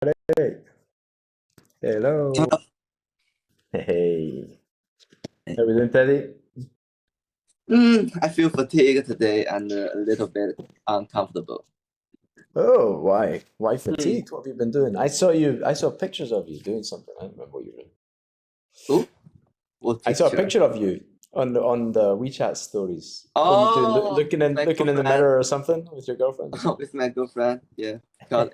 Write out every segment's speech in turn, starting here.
Hey, hello. Hey, how are we doing, Teddy? I feel fatigued today and a little bit uncomfortable. Oh, why? Why Mm. fatigued? What have you been doing? I saw pictures of you doing something. I don't remember what you were doing. Oh, what I saw a picture? picture of you on the WeChat stories. What are you doing? Oh, Looking with in my looking in the girlfriend. mirror or something with your girlfriend or something? With my girlfriend. Yeah, because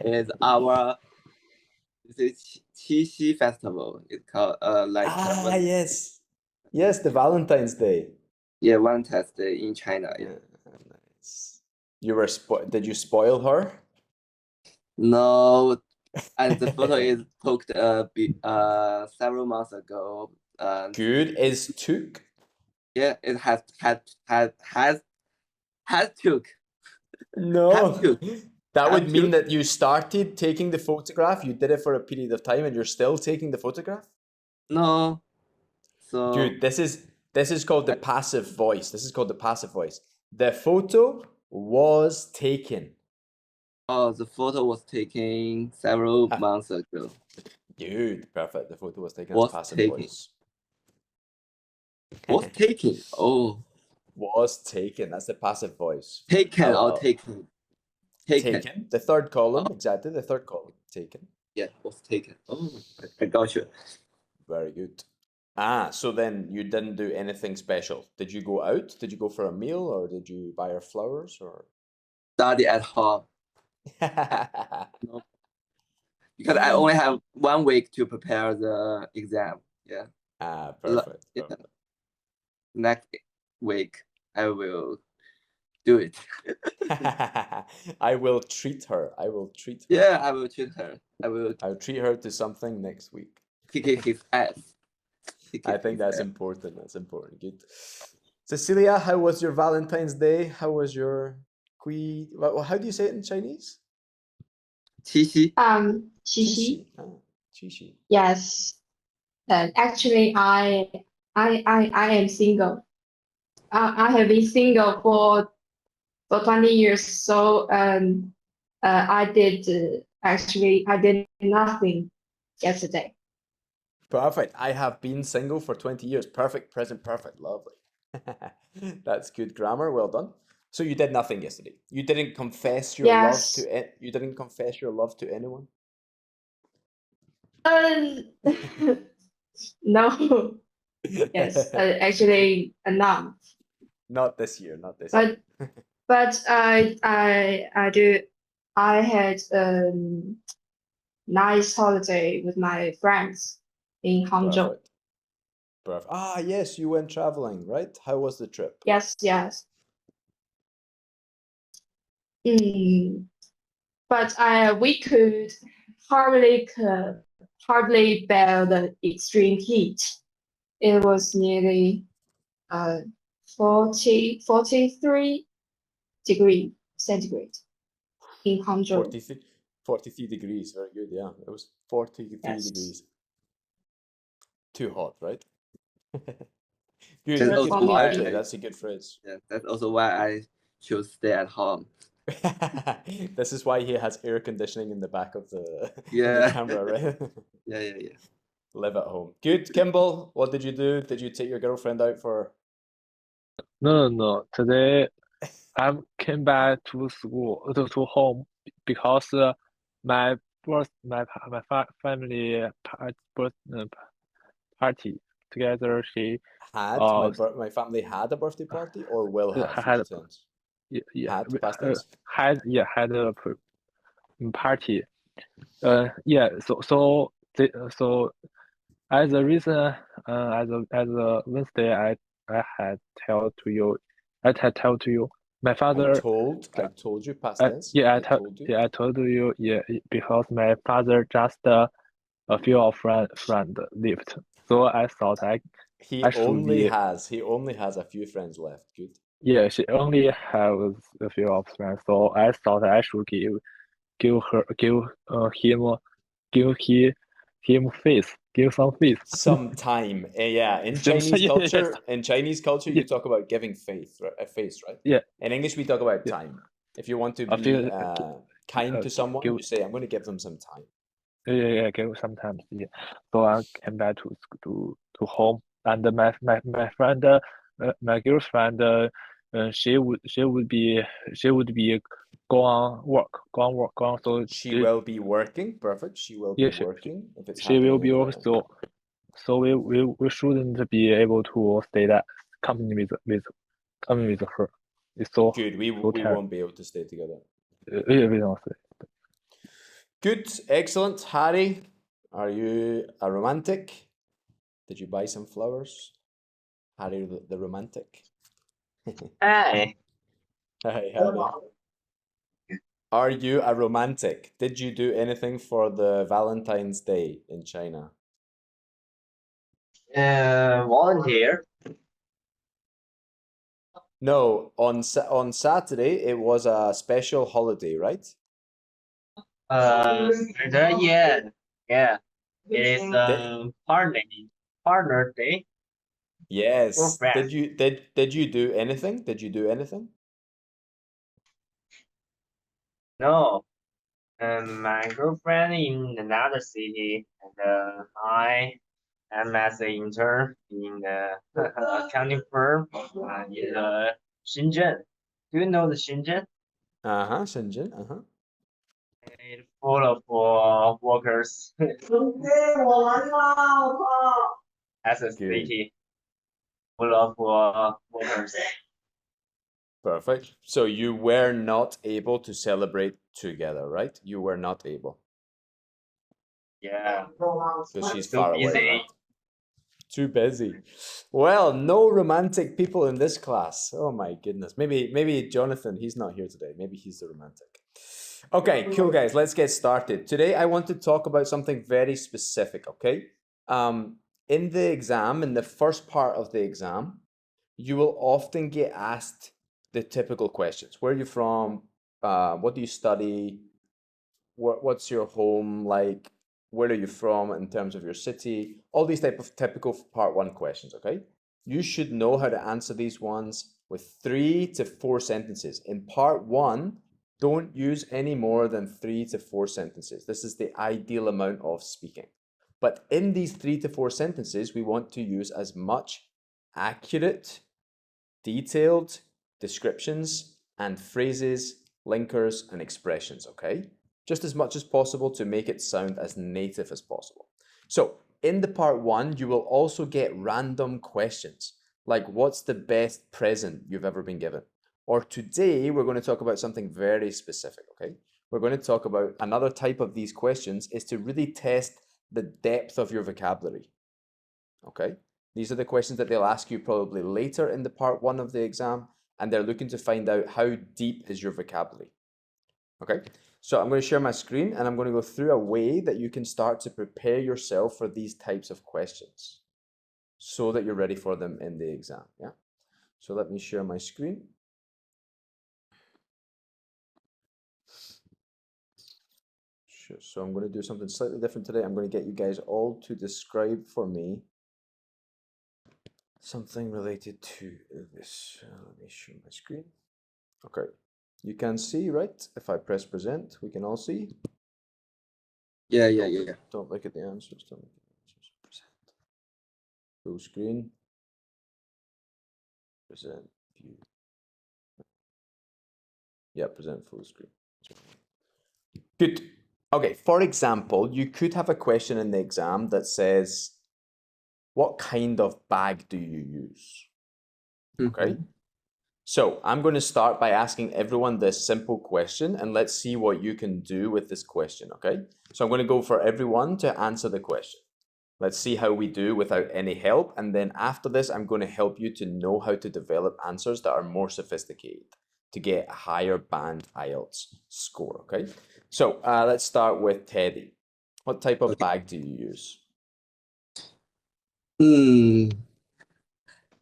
it's Qixi festival. It's called Ah, yes. Yes, the Valentine's Day. Valentine's Day in China. Yeah. Yeah, nice. Did you spoil her? No, and the photo is took several months ago. And Good is took. yeah, it has took have No. took That have would mean took. that you started taking the photograph, you did it for a period of time, and you're still taking the photograph? No, so. Dude, this is called the passive voice. This is called the passive voice. The photo was taken. Oh, the photo was taken several Ha, months ago. dude, perfect. The photo was taken as Was passive taken. voice. Was taken. Oh, Was taken. That's the passive voice. taken or Hello. taken. Taken. Taken. The third Oh, column, exactly. The third column. Taken. yeah, was taken. Oh, I got you. Very good. Ah, so then you didn't do anything special. Did you go out? Did you go for a meal or did you buy her flowers or? Study at home. No, because I only have 1 week to prepare the exam. Yeah. Ah, perfect, Yeah. perfect. Next week I will do it. I will treat her. I will treat her. Yeah, I will treat her. I will I'll treat her to something next week. kick his ass. Kick I think his that's ass. important. That's important. Good. Cecilia, how was your Valentine's Day? How was your how do you say it in Chinese? 七夕. Chishi. Shishi. Ah, chishi. Yes. Actually, I am single. I have been single for 20 years. So I did nothing yesterday. Perfect. I have been single for 20 years. Perfect, present, perfect. Lovely. That's good grammar. Well done. So you did nothing yesterday. You didn't confess your love Yes. to you didn't confess your love to anyone? Um, no. Yes. Actually, none. Not this year, not this year. But I do. I had nice holiday with my friends in Hangzhou. Perfect. Perfect. Ah, yes, you went traveling, right? How was the trip? Yes, yes. Mm, but we could hardly hardly bear the extreme heat. It was nearly uh 43 degree centigrade in Hangzhou. 43, 43 degrees. Very good. Yeah, it was 43 Yes, degrees. Too hot, right? That's Good, good. also for me, why Politely. too. That's a good phrase. yeah, that's also why I should stay at home. This is why he has air conditioning in the back of the in the Yeah, camera, right? yeah. Live at home. Good. Kimball, what did you do? Did you take your girlfriend out for? No, no, no. Today I came back to school to home because my family party together. She Had uh my family had a birthday party or will have had future tense? yeah, yeah Had past tense? had a party. Yeah. So as a reason, as a Wednesday, I had tell to you, my father. I told you past tense. Yeah, I told you. I told you, yeah, because my father just a few of friend left, so I thought I should be. He only has a few friends left. Good. Yeah, she only has a few of friends, so I thought I should give her give he, him face give some face. Some time. Yeah, Yes, In Chinese culture, yeah, you talk about giving faith, right? A face, right? yeah, In English, we talk about yeah. time. If you want to A be few kind to someone, give you say, "I'm going to give them some time." Yeah, sometimes, yeah. So I came back to home, and my friend, my girlfriend, she would be go on work. So She will be working. Perfect. She will be yeah, working if it's she will happening be in the. also. So we shouldn't be able to stay that company with her. It's Good. We so we terrible. won't be able to stay together. Yeah, we don't say. Good. Excellent. Harry, are you a romantic? Did you buy some flowers? Harry the romantic. Hi. Hi, Harry. Are you a romantic? Did you do anything for the Valentine's Day in China? Volunteer. No, on Saturday it was a special holiday, right? Yeah. Yeah. It is partner day. Yes. Girlfriend. Did you do anything? Did you do anything? No. My girlfriend in another city, and I am as an intern in the accounting firm in Shenzhen. Do you know the Shenzhen? Uh-huh, Shenzhen. Uh-huh. It's full of workers as a Good. city full of workers. Perfect. So you were not able to celebrate together, right? You were not able Yeah. because she's Too far away, busy. right? Too busy. Well, no romantic people in this class. Oh my goodness. Maybe Jonathan, he's not here today. Maybe he's the romantic. Okay, cool guys, let's get started. Today I want to talk about something very specific, okay? In the exam, in the first part of the exam, you will often get asked the typical questions. Where are you from? What do you study? What's your home like? Where are you from in terms of your city? All these type of typical part one questions, okay? You should know how to answer these ones with 3 to 4 sentences. In part one, don't use any more than 3 to 4 sentences. This is the ideal amount of speaking. But in these 3 to 4 sentences, we want to use as much accurate, detailed descriptions and phrases, linkers, and expressions, okay? Just as much as possible to make it sound as native as possible. So in the part one, you will also get random questions, like what's the best present you've ever been given? Or today, we're going to talk about something very specific, okay? We're going to talk about another type of these questions is to really test the depth of your vocabulary, okay? These are the questions that they'll ask you probably later in the part one of the exam, and they're looking to find out how deep is your vocabulary. Okay, so I'm going to share my screen and I'm going to go through a way that you can start to prepare yourself for these types of questions so that you're ready for them in the exam. Yeah, so let me share my screen. Sure. So I'm going to do something slightly different today. I'm going to get you guys all to describe for me something related to this. Let me share my screen. Okay, you can see, right? If I press present, we can all see. Yeah. Don't look at the answers. Don't look at the answers. Present. Full screen. Present view. Yeah, present full screen. Good. Okay, for example, you could have a question in the exam that says, what kind of bag do you use? Okay. So I'm going to start by asking everyone this simple question and let's see what you can do with this question, okay? So I'm going to go for everyone to answer the question. Let's see how we do without any help. And then after this, I'm going to help you to know how to develop answers that are more sophisticated to get a higher band IELTS score, okay? So let's start with Teddy. What type of bag do you use?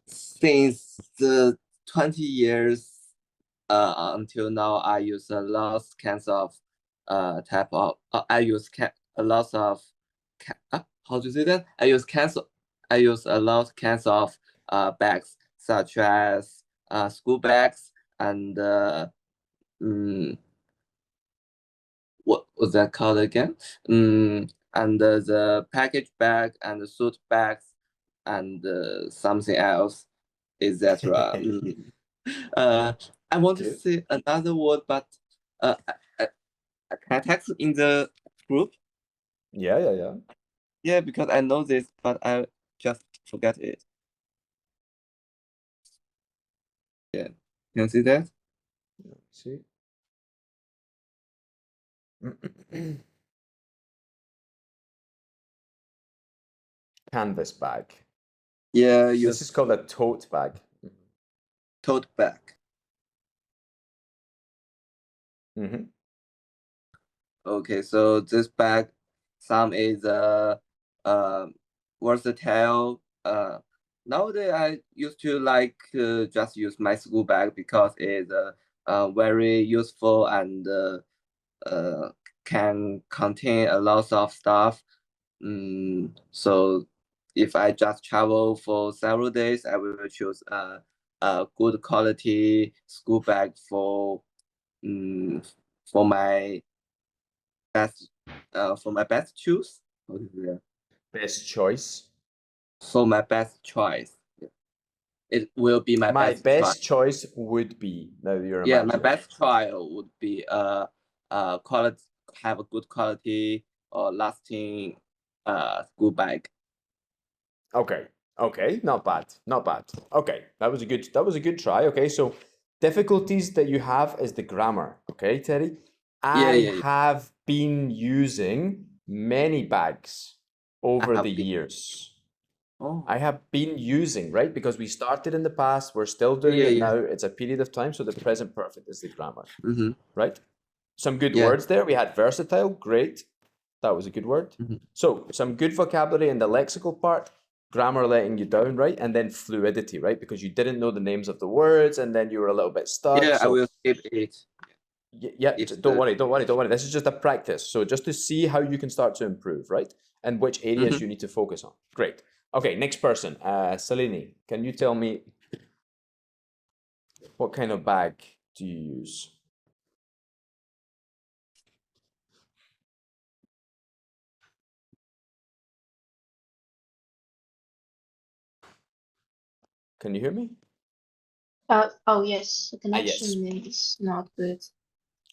Since the 20 years until now, I use a lot kinds of type of I use a lot of how to say that? I use a lot kinds of bags such as school bags and what was that called again? And the package bag and the suit bags and something else, etc. I want to Good. say another word, but uh, I, I can I text in the group? Yeah. Yeah, because I know this, but I just forget it. Yeah, can you see that? See? Canvas bag. Yeah, This is called a tote bag. tote bag. Mm-hmm. Okay, so this bag, some is versatile. Nowadays I used to like just use my school bag because it's very useful and can contain a lot of stuff. So if I just travel for several days, I will choose a good quality school bag for my best choose. How to say that? Best choice. For my best choice. Yeah. It will be my My best choice. best choice would be. Now you're Yeah, my imagining. best trial would be quality, have a good quality or lasting school bag. Okay, not bad. Okay, that was a good try. Okay, so difficulties that you have is the grammar. Okay, Teddy, I Yeah. have been using many bags over the years. Oh. I have been using, right? Because we started in the past, we're still doing it now. It's a period of time, so the present perfect is the grammar, right? Some good words there. We had versatile, great. That was a good word. So some good vocabulary in the lexical part, grammar letting you down, right? And then fluidity, right? Because you didn't know the names of the words and then you were a little bit stuck. Yeah, so, I will skip it. Yeah, don't worry. This is just a practice. So just to see how you can start to improve, right? And which areas you need to focus on. Great. Okay, next person. Salini, can you tell me what kind of bag do you use? Can you hear me? Oh yes, the Yes. connection is not good.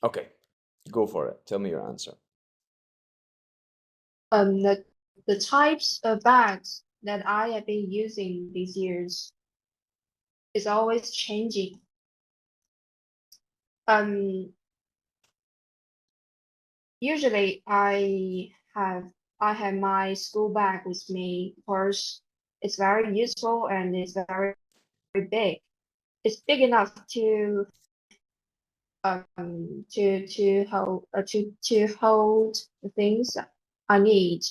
Okay, go for it. Tell me your answer. The types of bags that I have been using these years is always changing. Usually I have my school bag with me because it's very useful and it's very big. It's big enough to hold the things I need.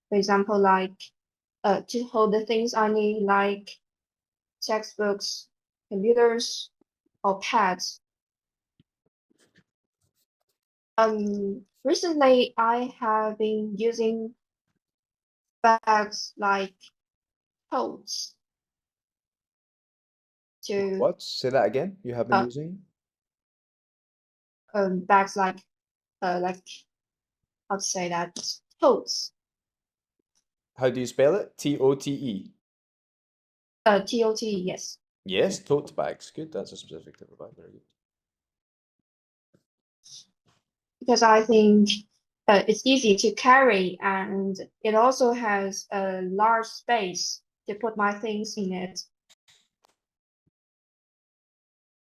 For example, like to hold the things I need, like textbooks, computers, or pads. Recently I have been using bags like totes to What? Say that again. You have been using? bags like how to say that, totes. How do you spell it? T-O-T-E. TOT, yes. Yes, tote bags. Good. That's a specific type of bag. Very good. Because I think it's easy to carry and it also has a large space to put my things in it.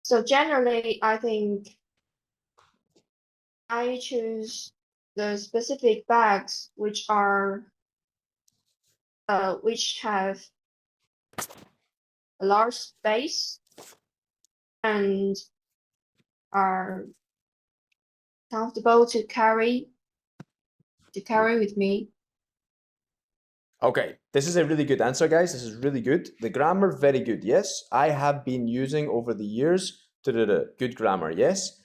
So generally, I think I choose the specific bags which have a large space and are comfortable to carry with me. Okay, this is a really good answer, guys. This is really good. The grammar, very good. Yes, I have been using over the years. Good grammar. Yes.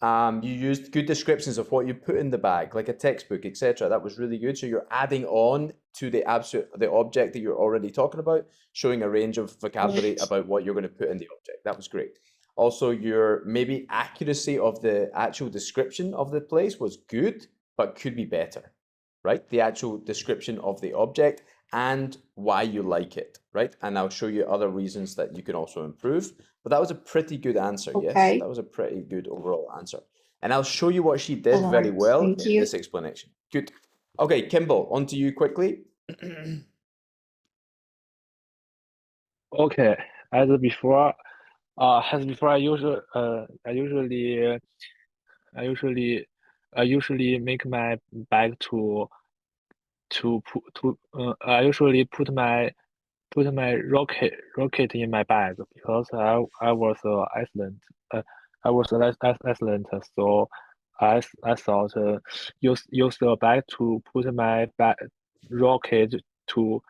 You used good descriptions of what you put in the bag, like a textbook, etc. That was really good. So you're adding on to the object that you're already talking about, showing a range of vocabulary about what you're going to put in the object. That was great. Also, your maybe accuracy of the actual description of the place was good, but could be better, right? The actual description of the object and why you like it, right? And I'll show you other reasons that you can also improve. But that was a pretty good answer, yes? Okay. That was a pretty good overall answer. And I'll show you what she did All very right, well thank in you. this explanation. Good. Okay, Kimball, on to you quickly. Okay, as before, I usually make my bag I usually put my rocket in my bag because I was uh, excellent, so I thought use the bag to put my rocket to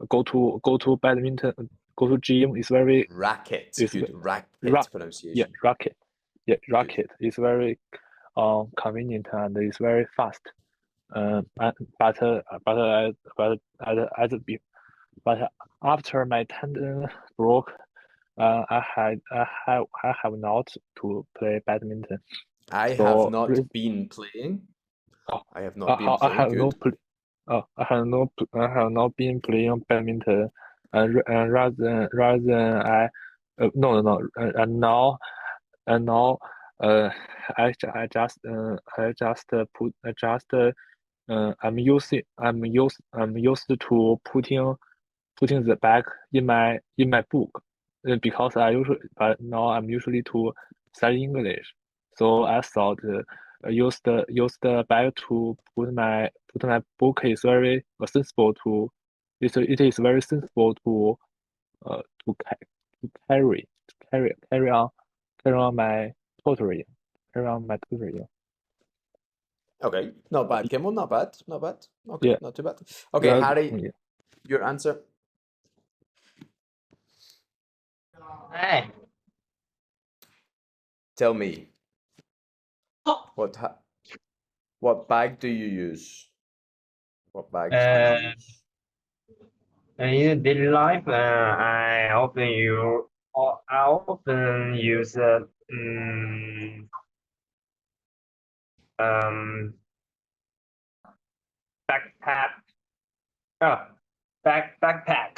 go to badminton, go to gym is very Racket, is good. ra Racket pronunciation. racket. Yeah, racket is very convenient and it's very fast. But after my tendon broke, I have not to play badminton. I have So not been playing. oh, I have not been playing. Good. I have not been playing badminton. Rather than I and now I'm used to putting the bag in my book because but now I'm usually to study English. So I thought use the bag to put my book is very sensible to it is very sensible to to, carry on my tutoring Okay, not bad, Kimball. Not bad. Not bad. Okay, Yeah. not too bad. Okay, Yeah. Harry, your answer. Hey, Tell me, what bag do you use? What bags do you use? in daily life, I often use backpack. Oh, backpack.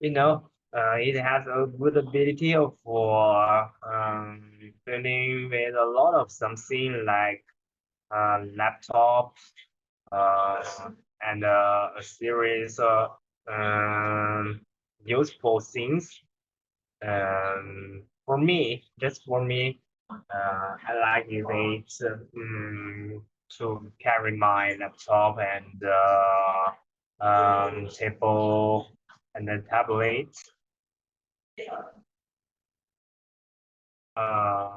It has a good ability for filling with a lot of something like laptop, uh, and a series of useful things. Just for me, I like it to carry my laptop and table and then tablet. Uh,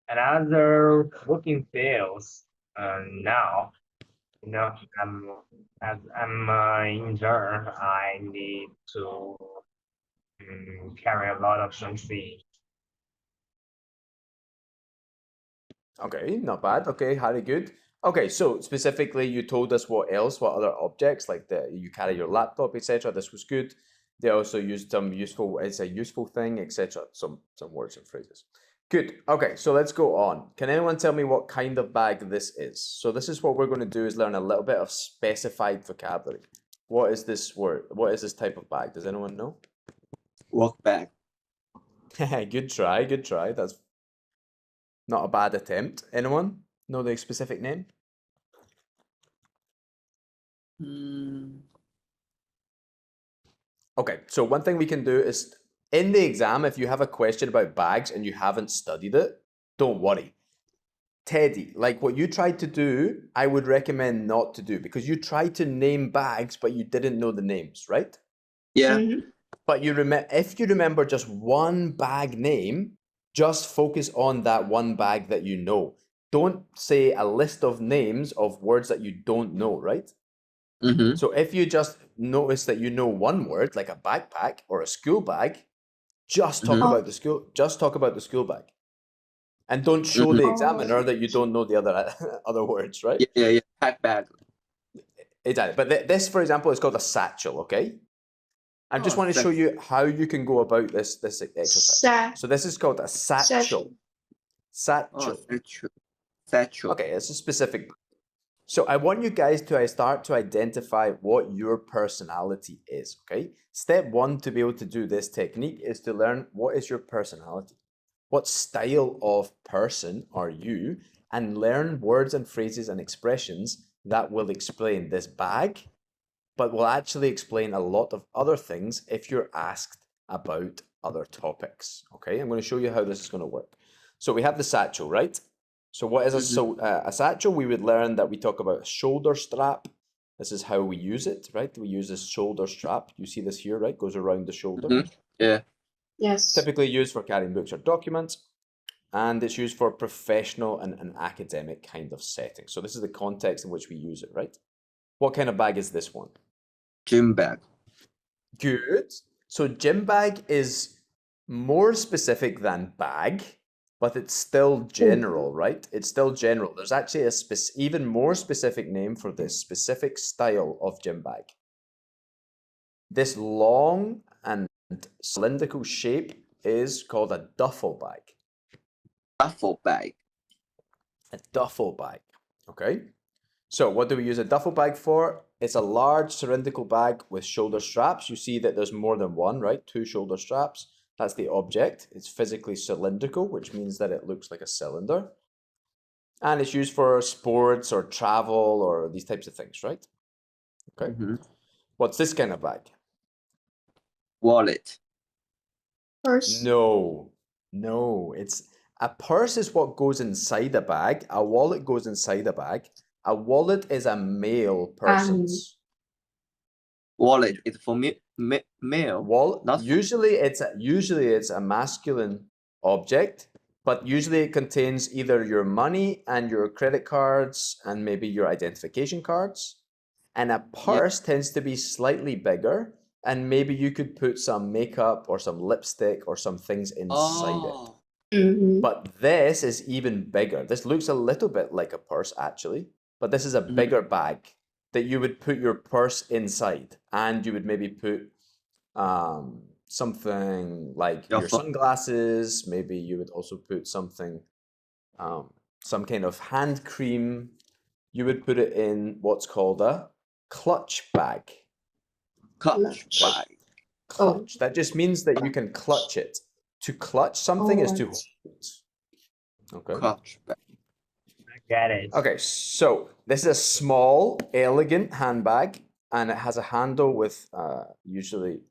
Another working fields now, I'm as I'm an intern, I need to carry a lot of something. Okay, not bad. Okay, Harry, good. Okay, so specifically, you told us what other objects like you carry your laptop, etc. This was good. They also used some useful, it's a useful thing, etc. Some words and phrases. Good. Okay, so let's go on. Can anyone tell me what kind of bag this is? So this is what we're going to do is learn a little bit of specified vocabulary. What is this word? What is this type of bag? Does anyone know? Work bag. Good try, good try. That's not a bad attempt. Anyone know the specific name? Okay, so one thing we can do is in the exam, if you have a question about bags and you haven't studied it, don't worry. Teddy, like what you tried to do, I would recommend not to do because you tried to name bags, but you didn't know the names, right? Yeah. But if you remember just one bag name, just focus on that one bag that you know. Don't say a list of names of words that you don't know, right? So if you just notice that you know one word, like a backpack or a school bag, just talk about the school bag. And don't show the examiner that you don't know the other words, right? Yeah. Pack bag. Exactly. But this, for example, is called a satchel, okay? I just Oh, want to show you how you can go about this exercise. So this is called a satchel. Satchel. Oh, satchel. Satchel. Okay, it's a specific. So I want you guys to start to identify what your personality is, okay? Step one to be able to do this technique is to learn what is your personality. What style of person are you? And learn words and phrases and expressions that will explain this bag, but will actually explain a lot of other things if you're asked about other topics, okay? I'm going to show you how this is going to work. So we have the satchel, right? So what is a satchel? We would learn that we talk about a shoulder strap. This is how we use it, right? We use this shoulder strap. You see this here, right? Goes around the shoulder. Yeah. Yes. Typically used for carrying books or documents. And it's used for professional and an academic kind of setting. So this is the context in which we use it, right? What kind of bag is this one? Gym bag. Good. So gym bag is more specific than bag, but it's still general, right? It's still general. There's actually a even more specific name for this specific style of gym bag. This long and cylindrical shape is called a duffel bag. Duffel bag. A duffel bag, okay? So what do we use a duffel bag for? It's a large cylindrical bag with shoulder straps. You see that there's more than one, right? 2 shoulder straps. That's the object. It's physically cylindrical, which means that it looks like a cylinder. And it's used for sports or travel or these types of things, right? Okay. What's this kind of bag? Wallet. Purse. No, it's a purse is what goes inside a bag. A wallet goes inside a bag. A wallet is a male person's. Wallet is for male. Wallet. Not Usually it's a masculine object, but usually it contains either your money and your credit cards and maybe your identification cards. And a purse tends to be slightly bigger, and maybe you could put some makeup or some lipstick or some things inside it. But this is even bigger. This looks a little bit like a purse actually, but this is a bigger bag that you would put your purse inside, and you would maybe put something like your sunglasses. Maybe you would also put something, some kind of hand cream. You would put it in what's called a clutch bag. clutch bag. Clutch. That just means that you can clutch it. To clutch something is to hold. Okay. Clutch bag. I get it. Okay, so this is a small, elegant handbag, and it has a handle with usually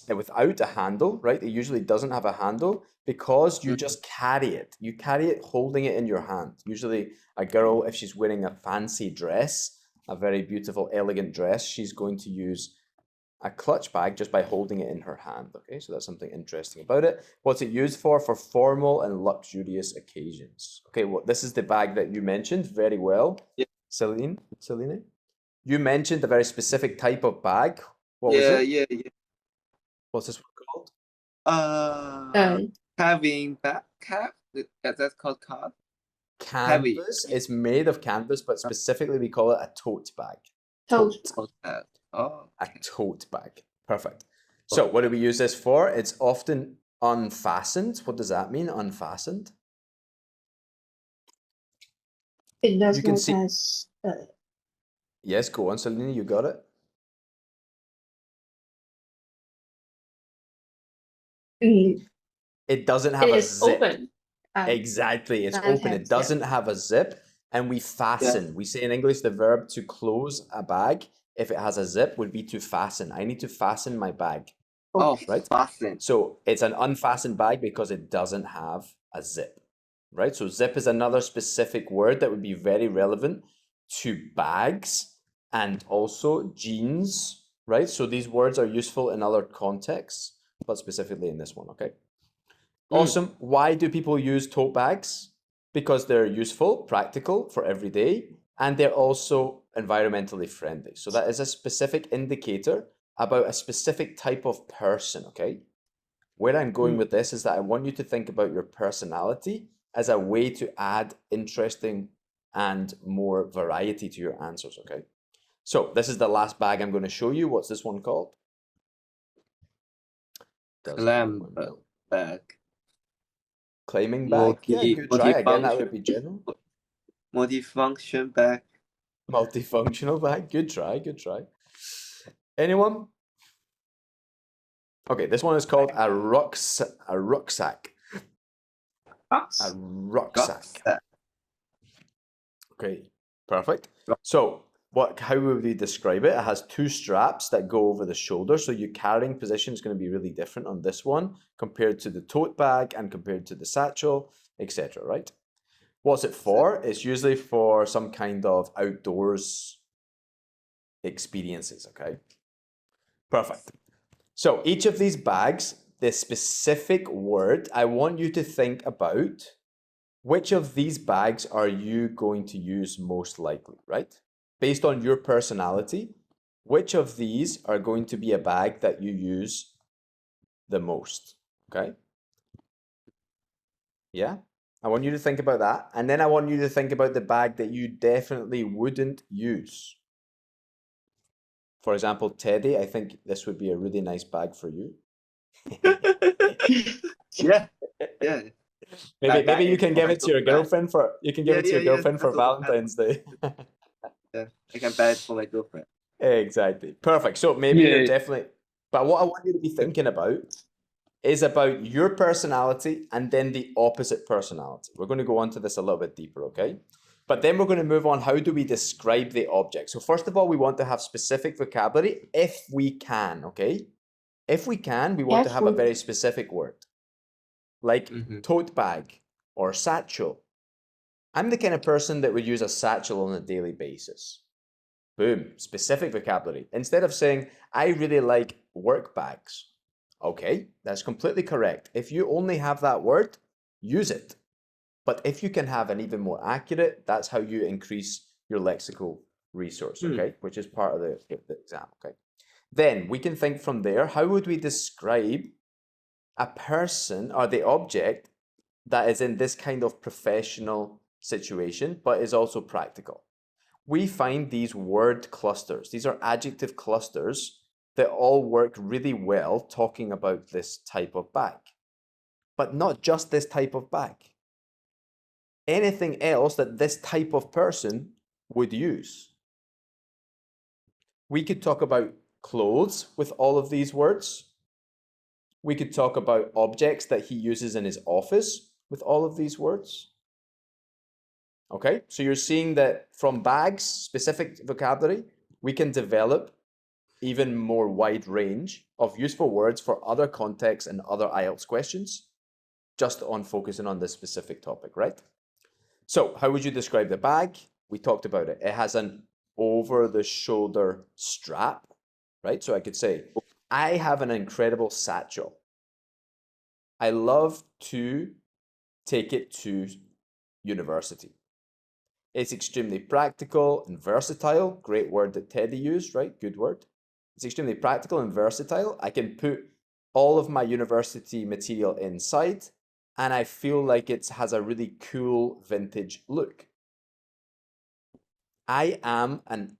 without a handle, right? It usually doesn't have a handle because you just carry it. You carry it holding it in your hand. Usually a girl, if she's wearing a fancy dress, a very beautiful, elegant dress, she's going to use a clutch bag just by holding it in her hand. Okay, so that's something interesting about it. What's it used for? For formal and luxurious occasions. Okay, well, this is the bag that you mentioned very well. Yeah. Celine, you mentioned a very specific type of bag. What was it? Yeah. What's this one called? Having bag cap. That's called card. Canvas. It's made of canvas, but specifically we call it a tote bag. Tote. Oh. A tote bag. Perfect. So what do we use this for? It's often unfastened. What does that mean, unfastened? It does You can not see- has Yes, go on, Selena, you got it. It doesn't have it a is zip. open. Exactly, it's That open. It has- doesn't have a zip, and we fasten. We say in English the verb to close a bag, if it has a zip, would be to fasten. I need to fasten my bag. Oh, right? fasten. So it's an unfastened bag because it doesn't have a zip, right? So zip is another specific word that would be very relevant to bags and also jeans, right? So these words are useful in other contexts, but specifically in this one, okay? Awesome. Why do people use tote bags? Because they're useful, practical for every day, and they're also environmentally friendly. So that is a specific indicator about a specific type of person, okay? Where I'm going with this is that I want you to think about your personality as a way to add interesting and more variety to your answers, okay? So this is the last bag I'm going to show you. What's this one called? Doesn't Clam work, no. bag. Claiming bag? Yeah, good try. Again, that would be general. Multifunction bag. Multifunctional bag. Good try, good try. Anyone? Okay, this one is called a rucksack. A rucksack. Box. A rucksack. Rucksack. Okay, perfect. So how would we describe it? It has two straps that go over the shoulder, so your carrying position is going to be really different on this one compared to the tote bag and compared to the satchel, etc. Right? What's it for? It's usually for some kind of outdoors experiences, okay? Perfect. So each of these bags, the specific word, I want you to think about which of these bags are you going to use most likely, right? Based on your personality, which of these are going to be a bag that you use the most, okay? Yeah? I want you to think about that. And then I want you to think about the bag that you definitely wouldn't use. For example, Teddy, I think this would be a really nice bag for you. Yeah. Yeah. Maybe you can give it to your girlfriend. girlfriend for That's all Valentine's Day. Yeah, I can buy it for my girlfriend. Exactly. Perfect. So maybe you're Yeah. definitely, but what I want you to be thinking about is about your personality and then the opposite personality. We're going to go on to this a little bit deeper, okay? But then we're going to move on. How do we describe the object? So first of all, we want to have specific vocabulary if we can, okay? If we can, we want to have a very specific word, like tote bag or satchel. I'm the kind of person that would use a satchel on a daily basis. Boom, specific vocabulary. Instead of saying, I really like work bags. Okay, that's completely correct. If you only have that word, use it. But if you can have an even more accurate, that's how you increase your lexical resource, okay? Which is part of the exam, okay? Then we can think from there, how would we describe a person or the object that is in this kind of professional situation, but is also practical? We find these word clusters. These are adjective clusters that all work really well talking about this type of bag. But not just this type of bag. Anything else that this type of person would use. We could talk about clothes with all of these words. We could talk about objects that he uses in his office with all of these words. Okay, so you're seeing that from bags, specific vocabulary, we can develop even more wide range of useful words for other contexts and other IELTS questions, just on focusing on this specific topic, right? So how would you describe the bag? We talked about it. It has an over-the-shoulder strap, right? So I could say, I have an incredible satchel. I love to take it to university. It's extremely practical and versatile. Great word that Teddy used, right? Good word. It's extremely practical and versatile. I can put all of my university material inside, and I feel like it has a really cool vintage look. I am an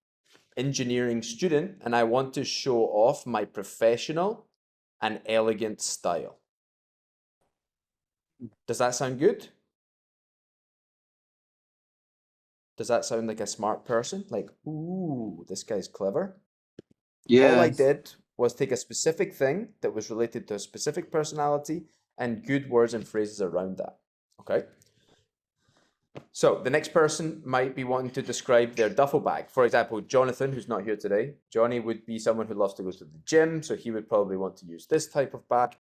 engineering student, and I want to show off my professional and elegant style. Does that sound good? Does that sound like a smart person? Like, ooh, this guy's clever. Yes. All I did was take a specific thing that was related to a specific personality and good words and phrases around that. Okay. So the next person might be wanting to describe their duffel bag. For example, Jonathan, who's not here today. Johnny would be someone who loves to go to the gym, so he would probably want to use this type of bag.